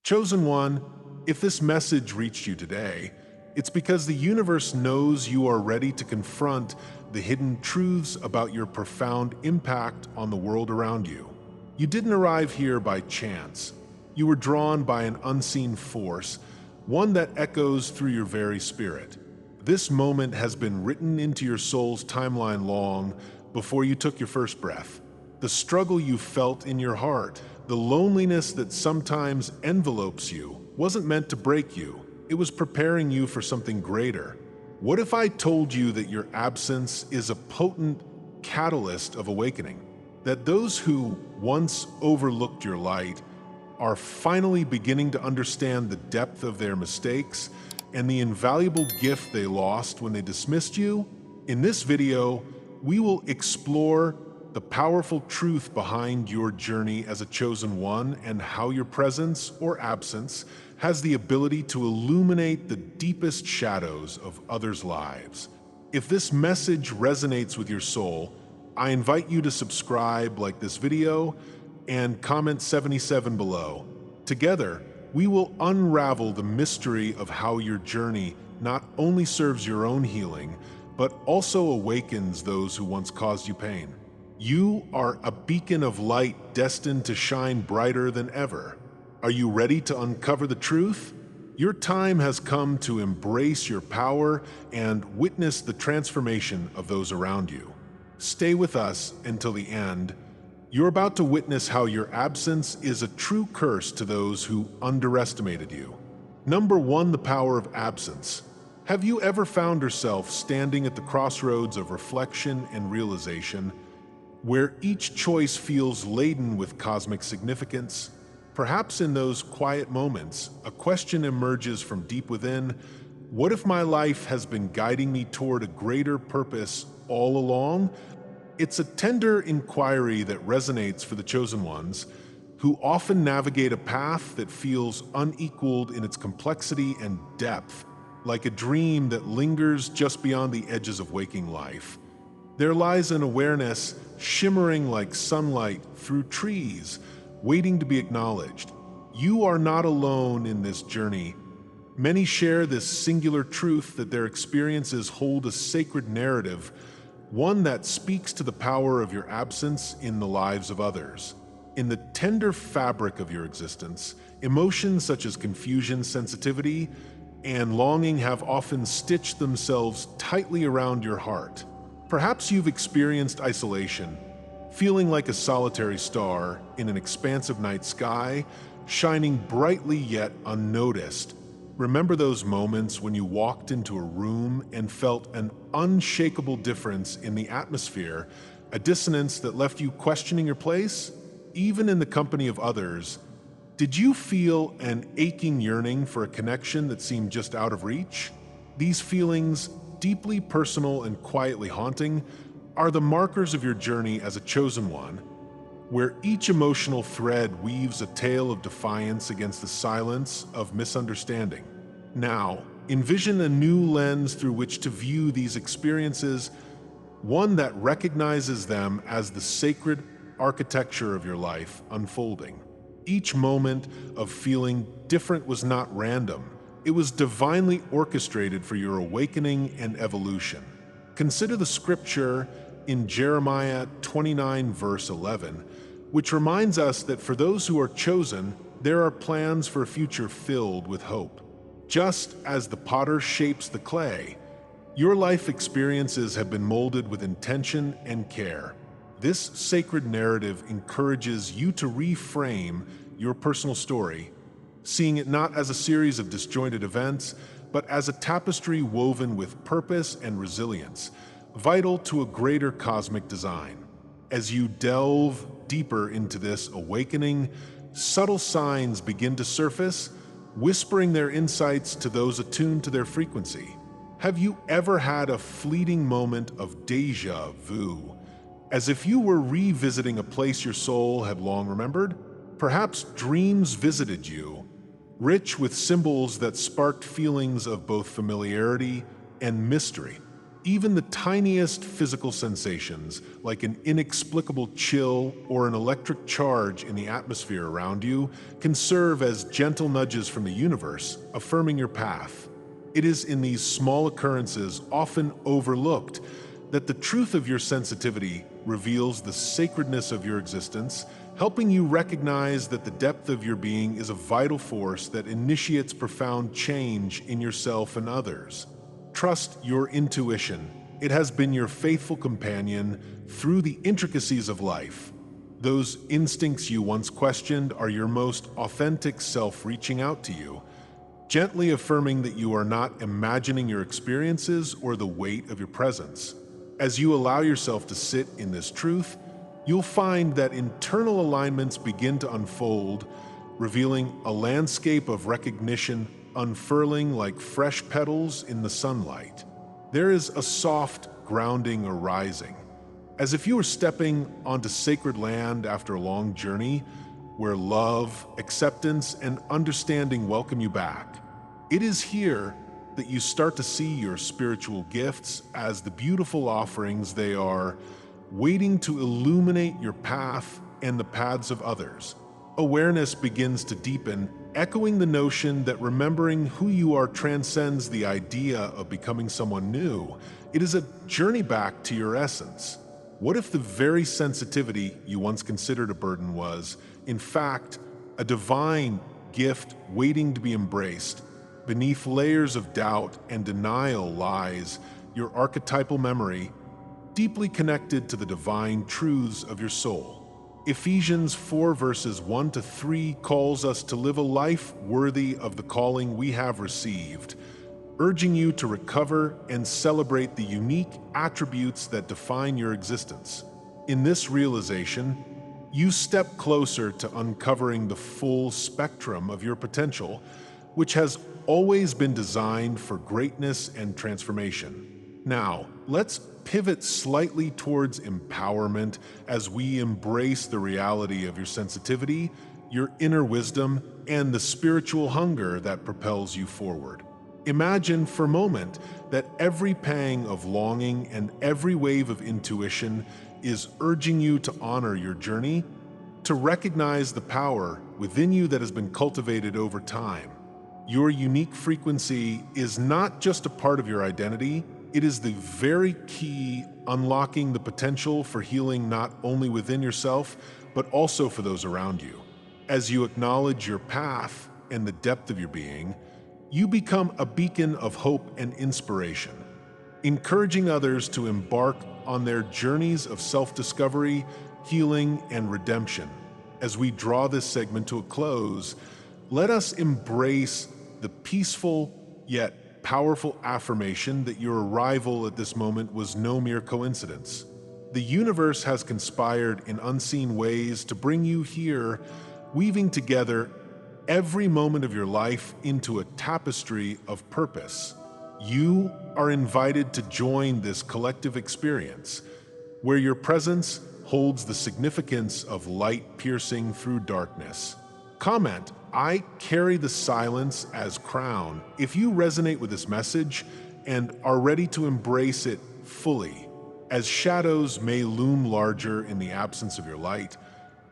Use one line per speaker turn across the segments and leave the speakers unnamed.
Chosen One, if this message reached you today, it's because the universe knows you are ready to confront the hidden truths about your profound impact on the world around you. You didn't arrive here by chance. You were drawn by an unseen force, one that echoes through your very spirit. This moment has been written into your soul's timeline long before you took your first breath. The struggle you felt in your heart, the loneliness that sometimes envelopes you, wasn't meant to break you. It was preparing you for something greater. What if I told you that your absence is a potent catalyst of awakening? That those who once overlooked your light are finally beginning to understand the depth of their mistakes and the invaluable gift they lost when they dismissed you? In this video, we will explore the powerful truth behind your journey as a chosen one and how your presence or absence has the ability to illuminate the deepest shadows of others' lives. If this message resonates with your soul, I invite you to subscribe, like this video, and comment 77 below. Together, we will unravel the mystery of how your journey not only serves your own healing, but also awakens those who once caused you pain. You are a beacon of light destined to shine brighter than ever. Are you ready to uncover the truth? Your time has come to embrace your power and witness the transformation of those around you. Stay with us until the end. You're about to witness how your absence is a true curse to those who underestimated you. Number 1, the power of absence. Have you ever found yourself standing at the crossroads of reflection and realization, where each choice feels laden with cosmic significance? Perhaps in those quiet moments, a question emerges from deep within. What if my life has been guiding me toward a greater purpose all along? It's a tender inquiry that resonates for the chosen ones, who often navigate a path that feels unequaled in its complexity and depth, like a dream that lingers just beyond the edges of waking life. There lies an awareness shimmering like sunlight through trees, waiting to be acknowledged. You are not alone in this journey. Many share this singular truth that their experiences hold a sacred narrative, one that speaks to the power of your absence in the lives of others. In the tender fabric of your existence, emotions such as confusion, sensitivity, and longing have often stitched themselves tightly around your heart. Perhaps you've experienced isolation, feeling like a solitary star in an expansive night sky, shining brightly yet unnoticed. Remember those moments when you walked into a room and felt an unshakable difference in the atmosphere, a dissonance that left you questioning your place? Even in the company of others, did you feel an aching yearning for a connection that seemed just out of reach? These feelings, deeply personal and quietly haunting, are the markers of your journey as a chosen one, where each emotional thread weaves a tale of defiance against the silence of misunderstanding. Now, envision a new lens through which to view these experiences, one that recognizes them as the sacred architecture of your life unfolding. Each moment of feeling different was not random. It was divinely orchestrated for your awakening and evolution. Consider the scripture in Jeremiah 29, verse 11, which reminds us that for those who are chosen, there are plans for a future filled with hope. Just as the potter shapes the clay, your life experiences have been molded with intention and care. This sacred narrative encourages you to reframe your personal story, seeing it not as a series of disjointed events, but as a tapestry woven with purpose and resilience, vital to a greater cosmic design. As you delve deeper into this awakening, subtle signs begin to surface, whispering their insights to those attuned to their frequency. Have you ever had a fleeting moment of déjà vu, as if you were revisiting a place your soul had long remembered? Perhaps dreams visited you, rich with symbols that sparked feelings of both familiarity and mystery. Even the tiniest physical sensations, like an inexplicable chill or an electric charge in the atmosphere around you, can serve as gentle nudges from the universe, affirming your path. It is in these small occurrences, often overlooked, that the truth of your sensitivity reveals the sacredness of your existence, helping you recognize that the depth of your being is a vital force that initiates profound change in yourself and others. Trust your intuition. It has been your faithful companion through the intricacies of life. Those instincts you once questioned are your most authentic self reaching out to you, gently affirming that you are not imagining your experiences or the weight of your presence. As you allow yourself to sit in this truth, you'll find that internal alignments begin to unfold, revealing a landscape of recognition unfurling like fresh petals in the sunlight. There is a soft grounding arising, as if you were stepping onto sacred land after a long journey, where love, acceptance, and understanding welcome you back. It is here that you start to see your spiritual gifts as the beautiful offerings they are, waiting to illuminate your path and the paths of others. Awareness begins to deepen, echoing the notion that remembering who you are transcends the idea of becoming someone new. It is a journey back to your essence. What if the very sensitivity you once considered a burden was, in fact, a divine gift waiting to be embraced? Beneath layers of doubt and denial lies your archetypal memory, deeply connected to the divine truths of your soul. Ephesians 4 verses 1 to 3 calls us to live a life worthy of the calling we have received, urging you to recover and celebrate the unique attributes that define your existence. In this realization, you step closer to uncovering the full spectrum of your potential, which has always been designed for greatness and transformation. Now, let's pivot slightly towards empowerment as we embrace the reality of your sensitivity, your inner wisdom, and the spiritual hunger that propels you forward. Imagine for a moment that every pang of longing and every wave of intuition is urging you to honor your journey, to recognize the power within you that has been cultivated over time. Your unique frequency is not just a part of your identity, it is the very key unlocking the potential for healing not only within yourself, but also for those around you. As you acknowledge your path and the depth of your being, you become a beacon of hope and inspiration, encouraging others to embark on their journeys of self-discovery, healing, and redemption. As we draw this segment to a close, let us embrace the peaceful yet powerful affirmation that your arrival at this moment was no mere coincidence. The universe has conspired in unseen ways to bring you here, weaving together every moment of your life into a tapestry of purpose. You are invited to join this collective experience, where your presence holds the significance of light piercing through darkness. Comment, "I carry the silence as crown," if you resonate with this message and are ready to embrace it fully. As shadows may loom larger in the absence of your light,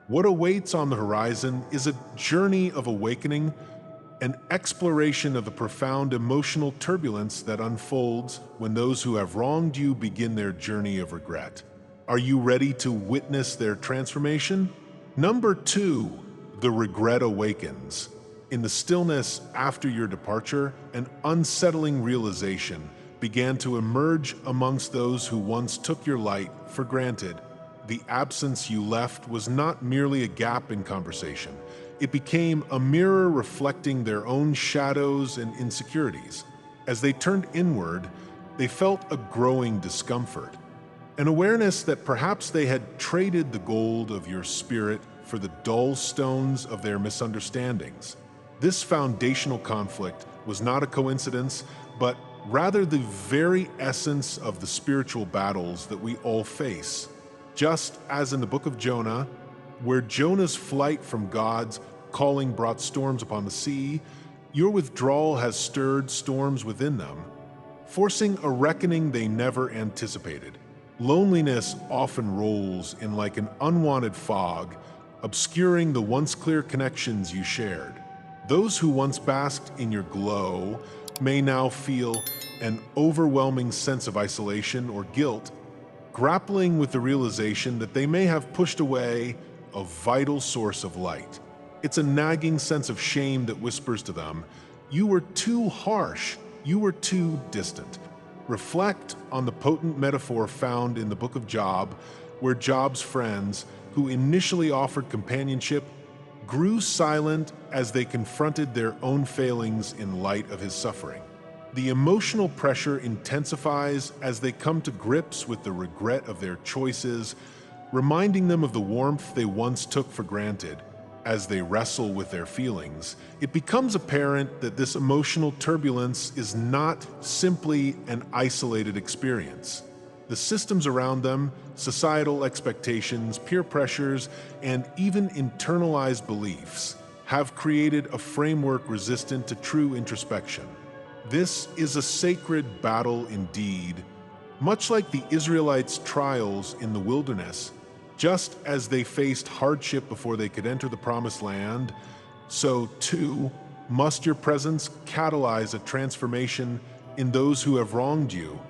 what awaits on the horizon is a journey of awakening, an exploration of the profound emotional turbulence that unfolds when those who have wronged you begin their journey of regret. Are you ready to witness their transformation? Number 2. The regret awakens. In the stillness after your departure, an unsettling realization began to emerge amongst those who once took your light for granted. The absence you left was not merely a gap in conversation. It became a mirror reflecting their own shadows and insecurities. As they turned inward, they felt a growing discomfort, an awareness that perhaps they had traded the gold of your spirit for the dull stones of their misunderstandings. This foundational conflict was not a coincidence, but rather the very essence of the spiritual battles that we all face. Just as in the book of Jonah, where Jonah's flight from God's calling brought storms upon the sea, your withdrawal has stirred storms within them. forcing a reckoning they never anticipated. Loneliness often rolls in like an unwanted fog, obscuring the once clear connections you shared. Those who once basked in your glow may now feel an overwhelming sense of isolation or guilt, grappling with the realization that they may have pushed away a vital source of light. It's a nagging sense of shame that whispers to them, "You were too harsh, you were too distant." Reflect on the potent metaphor found in the book of Job, where Job's friends, who initially offered companionship, grew silent as they confronted their own failings in light of his suffering. The emotional pressure intensifies as they come to grips with the regret of their choices, reminding them of the warmth they once took for granted. As they wrestle with their feelings, it becomes apparent that this emotional turbulence is not simply an isolated experience. The systems around them, societal expectations, peer pressures, and even internalized beliefs, have created a framework resistant to true introspection. This is a sacred battle indeed, much like the Israelites' trials in the wilderness. Just as they faced hardship before they could enter the Promised Land, so too must your presence catalyze a transformation in those who have wronged you,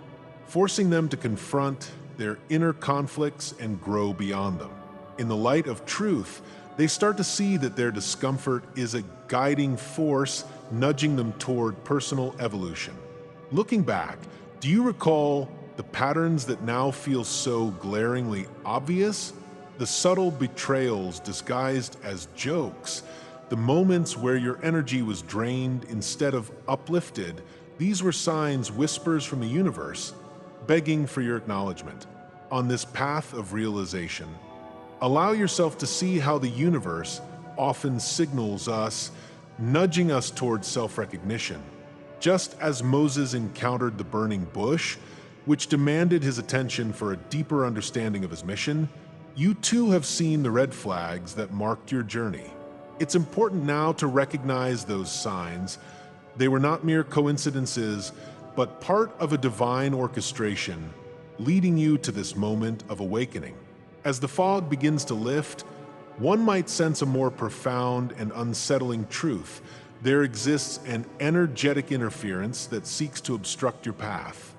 forcing them to confront their inner conflicts and grow beyond them. In the light of truth, they start to see that their discomfort is a guiding force nudging them toward personal evolution. Looking back, do you recall the patterns that now feel so glaringly obvious? The subtle betrayals disguised as jokes, the moments where your energy was drained instead of uplifted, these were signs, whispers from the universe, begging for your acknowledgement. On this path of realization, allow yourself to see how the universe often signals us, nudging us towards self-recognition. Just as Moses encountered the burning bush, which demanded his attention for a deeper understanding of his mission, you too have seen the red flags that marked your journey. It's important now to recognize those signs. They were not mere coincidences, but part of a divine orchestration leading you to this moment of awakening. As the fog begins to lift, one might sense a more profound and unsettling truth. There exists an energetic interference that seeks to obstruct your path.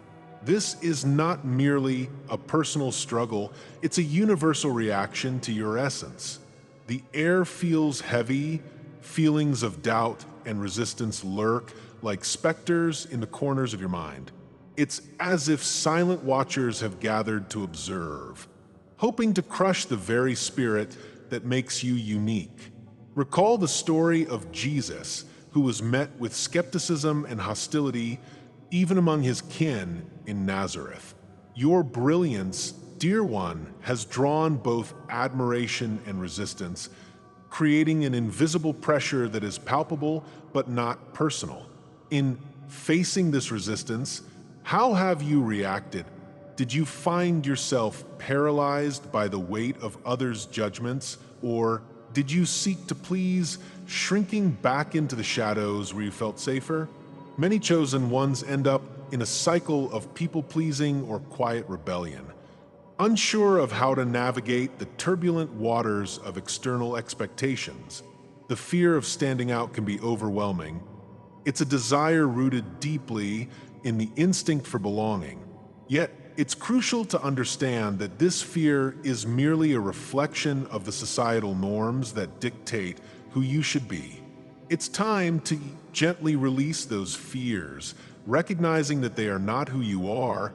This is not merely a personal struggle, it's a universal reaction to your essence. The air feels heavy, feelings of doubt and resistance lurk like specters in the corners of your mind. It's as if silent watchers have gathered to observe, hoping to crush the very spirit that makes you unique. Recall the story of Jesus, who was met with skepticism and hostility even among his kin in Nazareth. Your brilliance, dear one, has drawn both admiration and resistance, creating an invisible pressure that is palpable but not personal. In facing this resistance, how have you reacted? Did you find yourself paralyzed by the weight of others' judgments, or did you seek to please, shrinking back into the shadows where you felt safer? Many chosen ones end up in a cycle of people-pleasing or quiet rebellion, unsure of how to navigate the turbulent waters of external expectations. The fear of standing out can be overwhelming. It's a desire rooted deeply in the instinct for belonging. Yet, it's crucial to understand that this fear is merely a reflection of the societal norms that dictate who you should be. It's time to gently release those fears, recognizing that they are not who you are,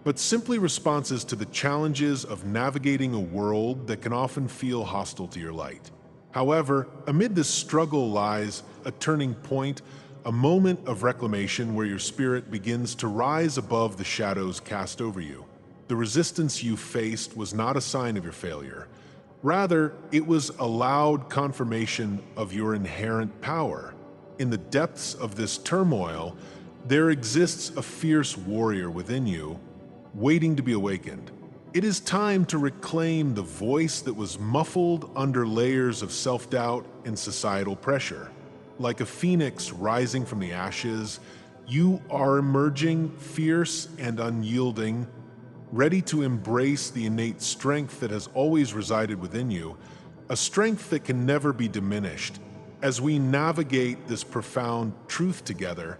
but simply responses to the challenges of navigating a world that can often feel hostile to your light. However, amid this struggle lies a turning point, a moment of reclamation where your spirit begins to rise above the shadows cast over you. The resistance you faced was not a sign of your failure. Rather, it was a loud confirmation of your inherent power. In the depths of this turmoil, there exists a fierce warrior within you, waiting to be awakened. It is time to reclaim the voice that was muffled under layers of self-doubt and societal pressure. Like a phoenix rising from the ashes, You are emerging fierce and unyielding, ready to embrace the innate strength that has always resided within you, a strength that can never be diminished. As we navigate this profound truth together,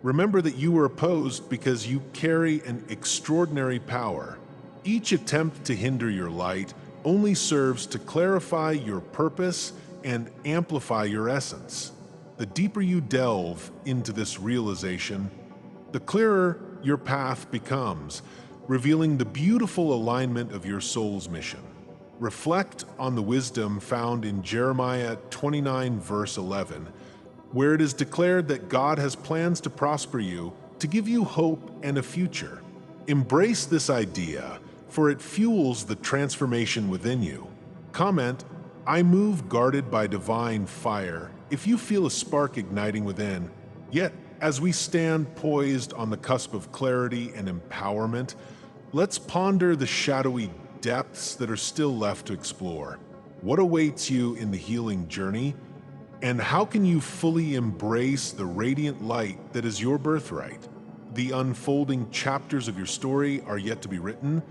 remember that you were opposed because you carry an extraordinary power. Each attempt to hinder your light only serves to clarify your purpose and amplify your essence. The deeper you delve into this realization, the clearer your path becomes, revealing the beautiful alignment of your soul's mission. Reflect on the wisdom found in Jeremiah 29, verse 11, where it is declared that God has plans to prosper you, to give you hope and a future. Embrace this idea, for it fuels the transformation within you. Comment, "I move guarded by divine fire," if you feel a spark igniting within. Yet, as we stand poised on the cusp of clarity and empowerment, let's ponder the shadowy depths that are still left to explore. What awaits you in the healing journey? And how can you fully embrace the radiant light that is your birthright? The unfolding chapters of your story are yet to be written,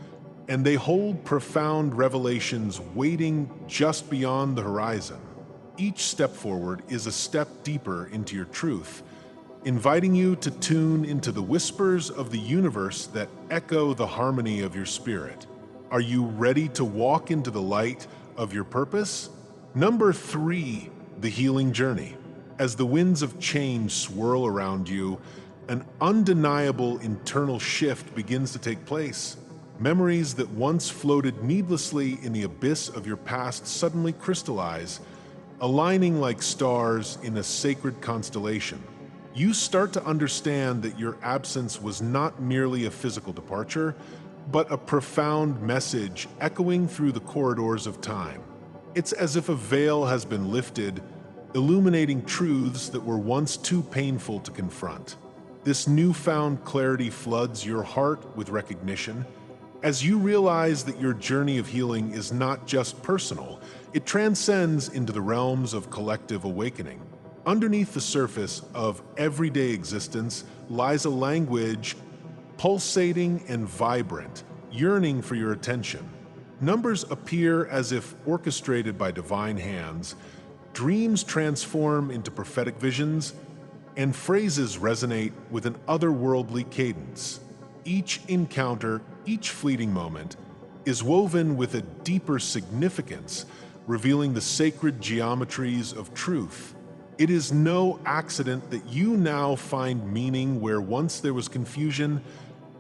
and they hold profound revelations waiting just beyond the horizon. Each step forward is a step deeper into your truth, inviting you to tune into the whispers of the universe that echo the harmony of your spirit. Are you ready to walk into the light of your purpose? Number 3, the healing journey. As the winds of change swirl around you, an undeniable internal shift begins to take place. Memories that once floated needlessly in the abyss of your past suddenly crystallize, aligning like stars in a sacred constellation. You start to understand that your absence was not merely a physical departure, but a profound message echoing through the corridors of time. It's as if a veil has been lifted, illuminating truths that were once too painful to confront. This newfound clarity floods your heart with recognition. As you realize that your journey of healing is not just personal, it transcends into the realms of collective awakening. Underneath the surface of everyday existence lies a language pulsating and vibrant, yearning for your attention. Numbers appear as if orchestrated by divine hands, dreams transform into prophetic visions, and phrases resonate with an otherworldly cadence. Each encounter, each fleeting moment, is woven with a deeper significance, revealing the sacred geometries of truth. It is no accident that you now find meaning where once there was confusion.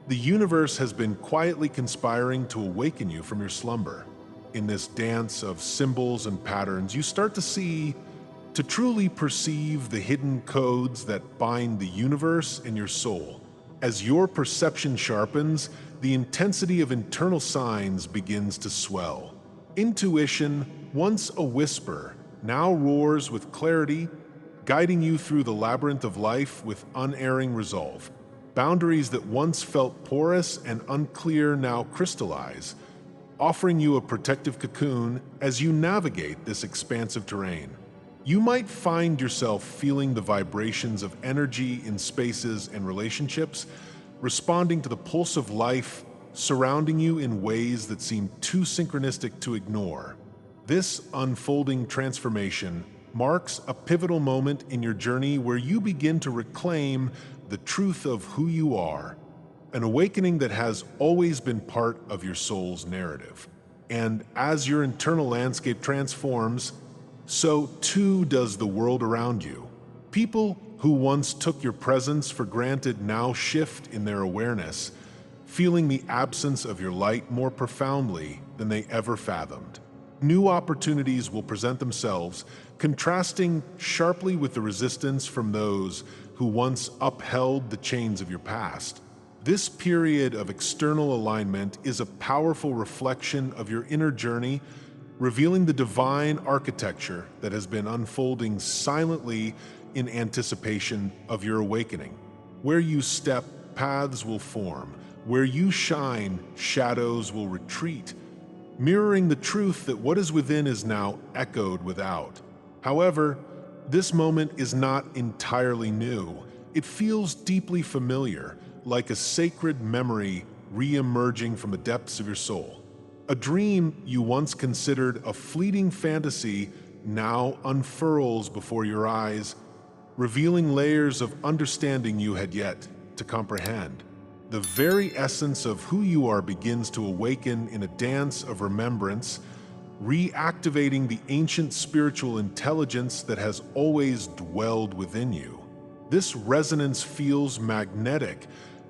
The universe has been quietly conspiring to awaken you from your slumber. In this dance of symbols and patterns, you start to truly perceive the hidden codes that bind the universe and your soul. As your perception sharpens, the intensity of internal signs begins to swell. Intuition, once a whisper, now roars with clarity, guiding you through the labyrinth of life with unerring resolve. Boundaries that once felt porous and unclear now crystallize, offering you a protective cocoon as you navigate this expansive terrain. You might find yourself feeling the vibrations of energy in spaces and relationships, responding to the pulse of life surrounding you in ways that seem too synchronistic to ignore. This unfolding transformation marks a pivotal moment in your journey where you begin to reclaim the truth of who you are, an awakening that has always been part of your soul's narrative. And as your internal landscape transforms, so too does the world around you. People who once took your presence for granted now shift in their awareness, feeling the absence of your light more profoundly than they ever fathomed. New opportunities will present themselves, contrasting sharply with the resistance from those who once upheld the chains of your past. This period of external alignment is a powerful reflection of your inner journey, revealing the divine architecture that has been unfolding silently in anticipation of your awakening. Where you step, paths will form. Where you shine, shadows will retreat, mirroring the truth that what is within is now echoed without. However, this moment is not entirely new. It feels deeply familiar, like a sacred memory re-emerging from the depths of your soul. A dream you once considered a fleeting fantasy now unfurls before your eyes, revealing layers of understanding you had yet to comprehend. The very essence of who you are begins to awaken in a dance of remembrance, reactivating the ancient spiritual intelligence that has always dwelled within you. This resonance feels magnetic,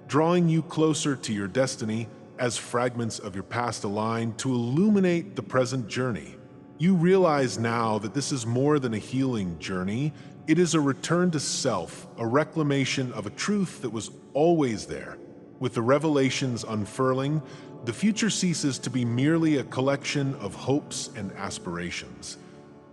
drawing you closer to your destiny as fragments of your past align to illuminate the present journey. You realize now that this is more than a healing journey. It is a return to self, a reclamation of a truth that was always there. With the revelations unfurling, the future ceases to be merely a collection of hopes and aspirations.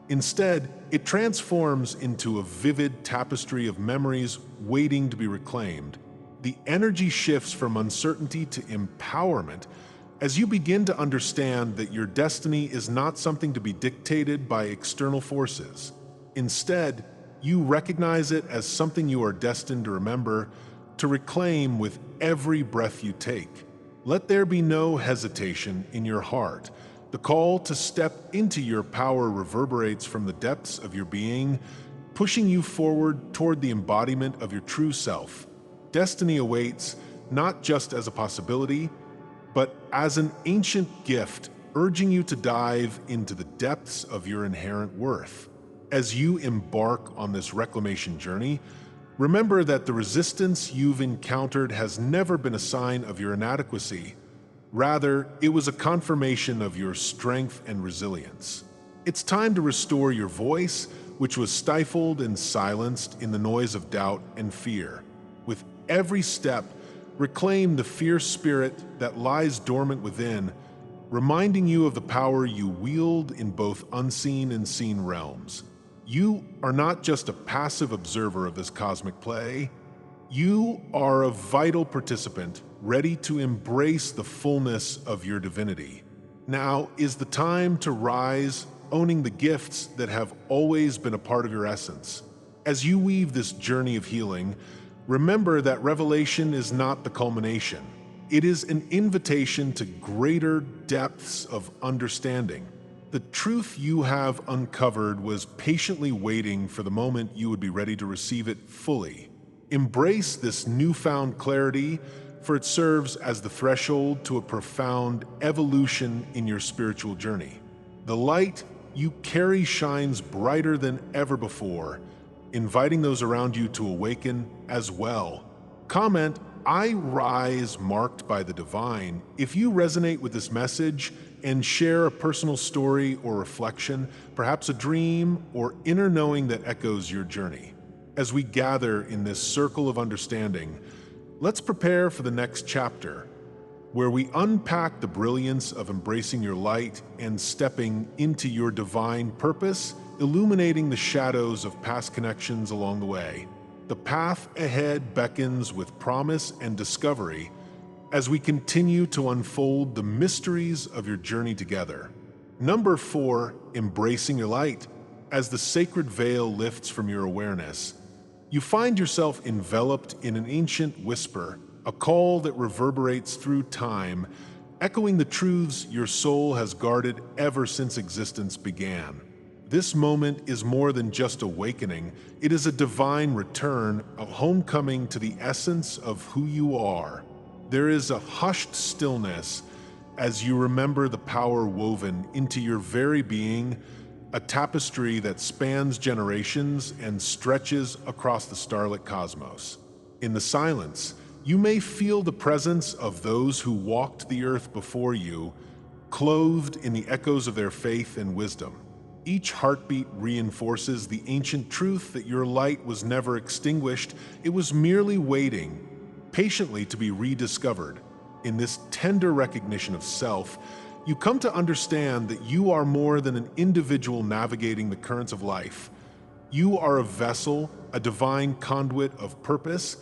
Instead, it transforms into a vivid tapestry of memories waiting to be reclaimed. The energy shifts from uncertainty to empowerment as you begin to understand that your destiny is not something to be dictated by external forces. Instead, you recognize it as something you are destined to remember, to reclaim with every breath you take. Let there be no hesitation in your heart. The call to step into your power reverberates from the depths of your being, pushing you forward toward the embodiment of your true self. Destiny awaits, not just as a possibility, but as an ancient gift, urging you to dive into the depths of your inherent worth. As you embark on this reclamation journey, remember that the resistance you've encountered has never been a sign of your inadequacy. Rather, it was a confirmation of your strength and resilience. It's time to restore your voice, which was stifled and silenced in the noise of doubt and fear. With every step, reclaim the fierce spirit that lies dormant within, reminding you of the power you wield in both unseen and seen realms. You are not just a passive observer of this cosmic play. You are a vital participant, ready to embrace the fullness of your divinity. Now is the time to rise, owning the gifts that have always been a part of your essence. As you weave this journey of healing, remember that revelation is not the culmination. It is an invitation to greater depths of understanding. The truth you have uncovered was patiently waiting for the moment you would be ready to receive it fully. Embrace this newfound clarity, for it serves as the threshold to a profound evolution in your spiritual journey. The light you carry shines brighter than ever before, inviting those around you to awaken as well. Comment, "I rise marked by the divine," if you resonate with this message, and share a personal story or reflection, perhaps a dream or inner knowing that echoes your journey. As we gather in this circle of understanding, let's prepare for the next chapter, where we unpack the brilliance of embracing your light and stepping into your divine purpose, illuminating the shadows of past connections along the way. The path ahead beckons with promise and discovery as we continue to unfold the mysteries of your journey together. Number 4, embracing your light. As the sacred veil lifts from your awareness, you find yourself enveloped in an ancient whisper, a call that reverberates through time, echoing the truths your soul has guarded ever since existence began. This moment is more than just awakening. It is a divine return, a homecoming to the essence of who you are. There is a hushed stillness as you remember the power woven into your very being, a tapestry that spans generations and stretches across the starlit cosmos. In the silence, you may feel the presence of those who walked the earth before you, clothed in the echoes of their faith and wisdom. Each heartbeat reinforces the ancient truth that your light was never extinguished. It was merely waiting patiently to be rediscovered. In this tender recognition of self, you come to understand that you are more than an individual navigating the currents of life. You are a vessel, a divine conduit of purpose,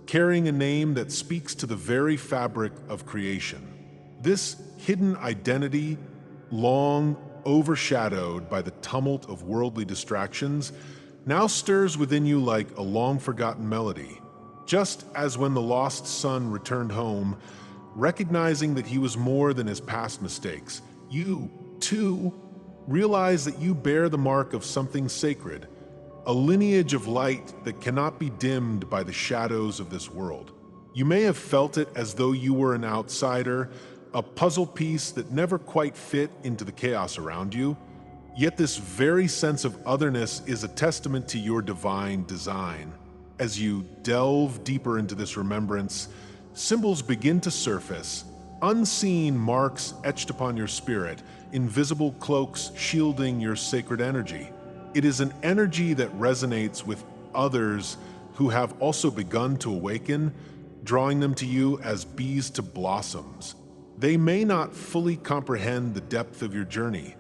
carrying a name that speaks to the very fabric of creation. This hidden identity, long overshadowed by the tumult of worldly distractions, now stirs within you like a long-forgotten melody. Just as when the lost son returned home, recognizing that he was more than his past mistakes, you, too, realize that you bear the mark of something sacred, a lineage of light that cannot be dimmed by the shadows of this world. You may have felt it as though you were an outsider, a puzzle piece that never quite fit into the chaos around you, yet this very sense of otherness is a testament to your divine design. As you delve deeper into this remembrance, symbols begin to surface, unseen marks etched upon your spirit, invisible cloaks shielding your sacred energy. It is an energy that resonates with others who have also begun to awaken, drawing them to you as bees to blossoms. They may not fully comprehend the depth of your journey,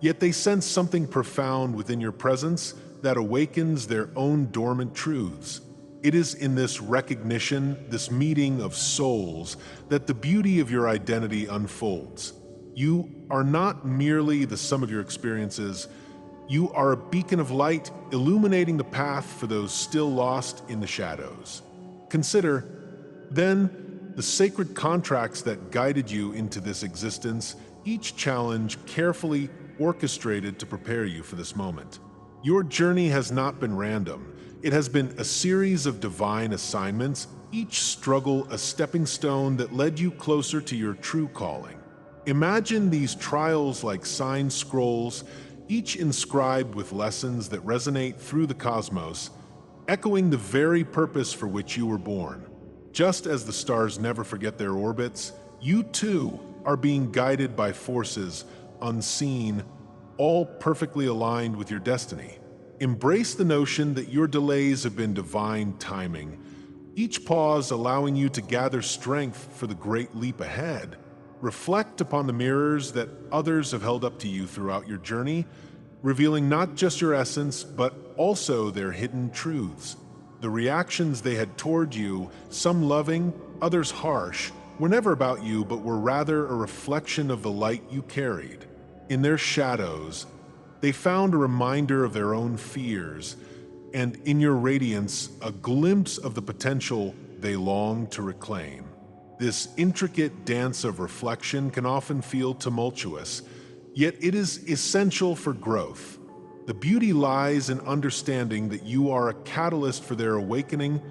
yet they sense something profound within your presence that awakens their own dormant truths. It is in this recognition, this meeting of souls, that the beauty of your identity unfolds. You are not merely the sum of your experiences. You are a beacon of light, illuminating the path for those still lost in the shadows. Consider, then, the sacred contracts that guided you into this existence, each challenge carefully orchestrated to prepare you for this moment. Your journey has not been random. It has been a series of divine assignments, each struggle a stepping stone that led you closer to your true calling. Imagine these trials like signed scrolls, each inscribed with lessons that resonate through the cosmos, echoing the very purpose for which you were born. Just as the stars never forget their orbits, you too are being guided by forces unseen, all perfectly aligned with your destiny. Embrace the notion that your delays have been divine timing, each pause allowing you to gather strength for the great leap ahead. Reflect upon the mirrors that others have held up to you throughout your journey, revealing not just your essence, but also their hidden truths. The reactions they had toward you, some loving, others harsh, were never about you, but were rather a reflection of the light you carried. In their shadows, they found a reminder of their own fears, and in your radiance, a glimpse of the potential they long to reclaim. This intricate dance of reflection can often feel tumultuous, yet it is essential for growth. The beauty lies in understanding that you are a catalyst for their awakening,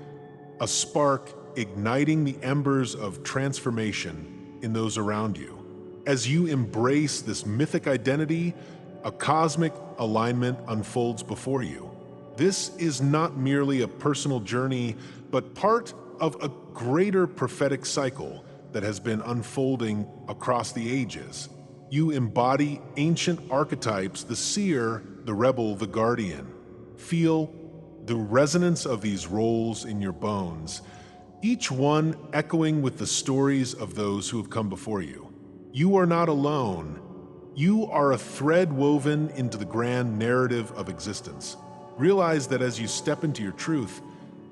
a spark igniting the embers of transformation in those around you. As you embrace this mythic identity, a cosmic alignment unfolds before you. This is not merely a personal journey, but part of a greater prophetic cycle that has been unfolding across the ages. You embody ancient archetypes, the seer, the rebel, the guardian. Feel the resonance of these roles in your bones, each one echoing with the stories of those who have come before you. You are not alone. You are a thread woven into the grand narrative of existence. Realize that as you step into your truth,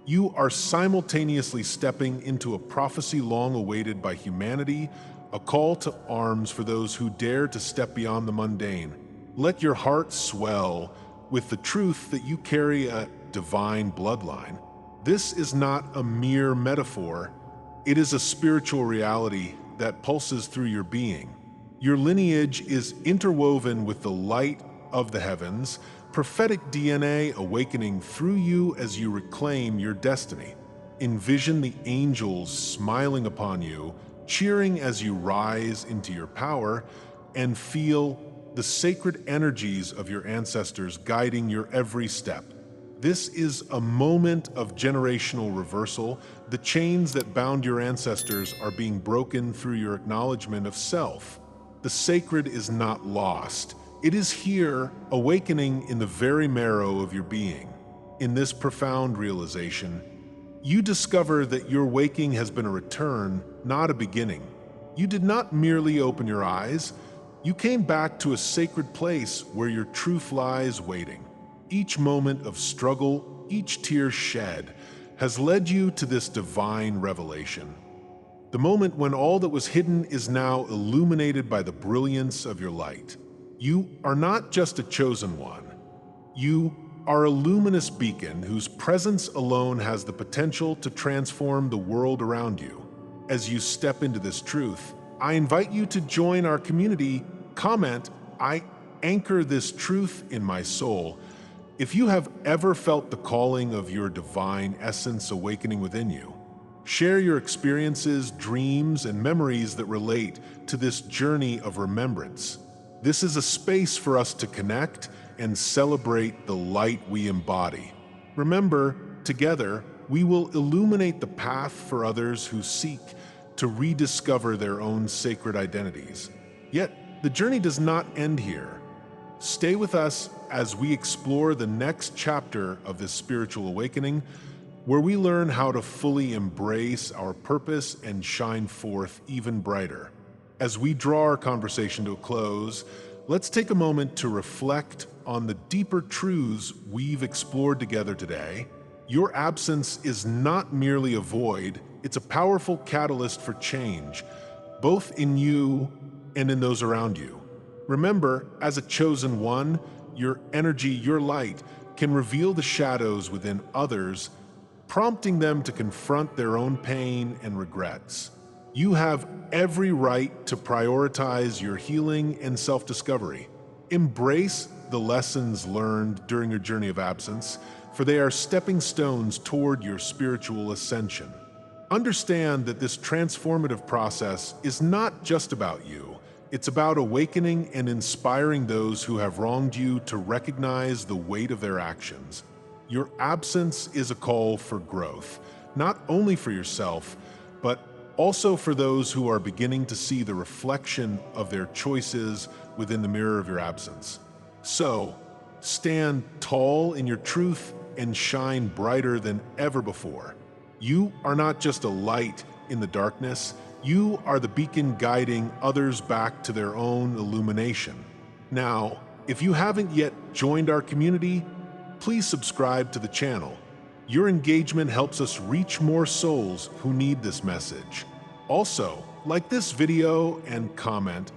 you are simultaneously stepping into a prophecy long awaited by humanity, a call to arms for those who dare to step beyond the mundane. Let your heart swell with the truth that you carry a divine bloodline. This is not a mere metaphor. It is a spiritual reality that pulses through your being. Your lineage is interwoven with the light of the heavens, prophetic DNA awakening through you as you reclaim your destiny. Envision the angels smiling upon you, cheering as you rise into your power, and feel the sacred energies of your ancestors guiding your every step. This is a moment of generational reversal. The chains that bound your ancestors are being broken through your acknowledgement of self. The sacred is not lost. It is here, awakening in the very marrow of your being. In this profound realization, you discover that your waking has been a return, not a beginning. You did not merely open your eyes. You came back to a sacred place where your truth lies waiting. Each moment of struggle, each tear shed, has led you to this divine revelation. The moment when all that was hidden is now illuminated by the brilliance of your light. You are not just a chosen one. You are a luminous beacon whose presence alone has the potential to transform the world around you. As you step into this truth, I invite you to join our community. Comment, "I anchor this truth in my soul." If you have ever felt the calling of your divine essence awakening within you, share your experiences, dreams, and memories that relate to this journey of remembrance. This is a space for us to connect and celebrate the light we embody. Remember, together, we will illuminate the path for others who seek to rediscover their own sacred identities. Yet, the journey does not end here. Stay with us as we explore the next chapter of this spiritual awakening, where we learn how to fully embrace our purpose and shine forth even brighter. As we draw our conversation to a close, let's take a moment to reflect on the deeper truths we've explored together today. Your absence is not merely a void, it's a powerful catalyst for change, both in you and in those around you. Remember, as a chosen one, your energy, your light, can reveal the shadows within others, prompting them to confront their own pain and regrets. You have every right to prioritize your healing and self-discovery. Embrace the lessons learned during your journey of absence, for they are stepping stones toward your spiritual ascension. Understand that this transformative process is not just about you. It's about awakening and inspiring those who have wronged you to recognize the weight of their actions. Your absence is a call for growth, not only for yourself, but also for those who are beginning to see the reflection of their choices within the mirror of your absence. So, stand tall in your truth and shine brighter than ever before. You are not just a light in the darkness, you are the beacon guiding others back to their own illumination. Now, if you haven't yet joined our community, please subscribe to the channel. Your engagement helps us reach more souls who need this message. Also, like this video and comment,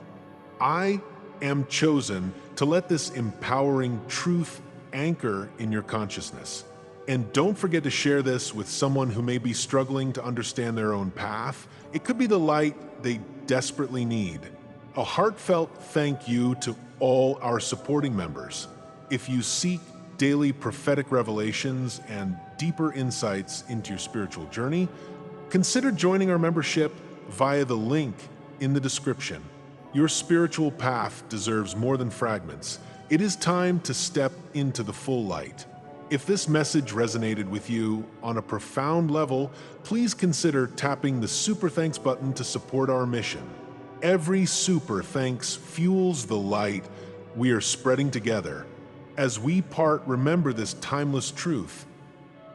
"I am chosen," to let this empowering truth anchor in your consciousness. And don't forget to share this with someone who may be struggling to understand their own path. It could be the light they desperately need. A heartfelt thank you to all our supporting members. If you seek daily prophetic revelations and deeper insights into your spiritual journey, consider joining our membership via the link in the description. Your spiritual path deserves more than fragments. It is time to step into the full light. If this message resonated with you on a profound level, please consider tapping the Super Thanks button to support our mission. Every super thanks fuels the light we are spreading together. As we part, remember this timeless truth.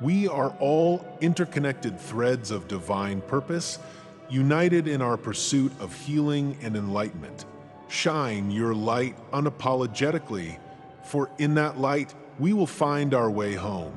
We are all interconnected threads of divine purpose, united in our pursuit of healing and enlightenment. Shine your light unapologetically, for in that light, we will find our way home.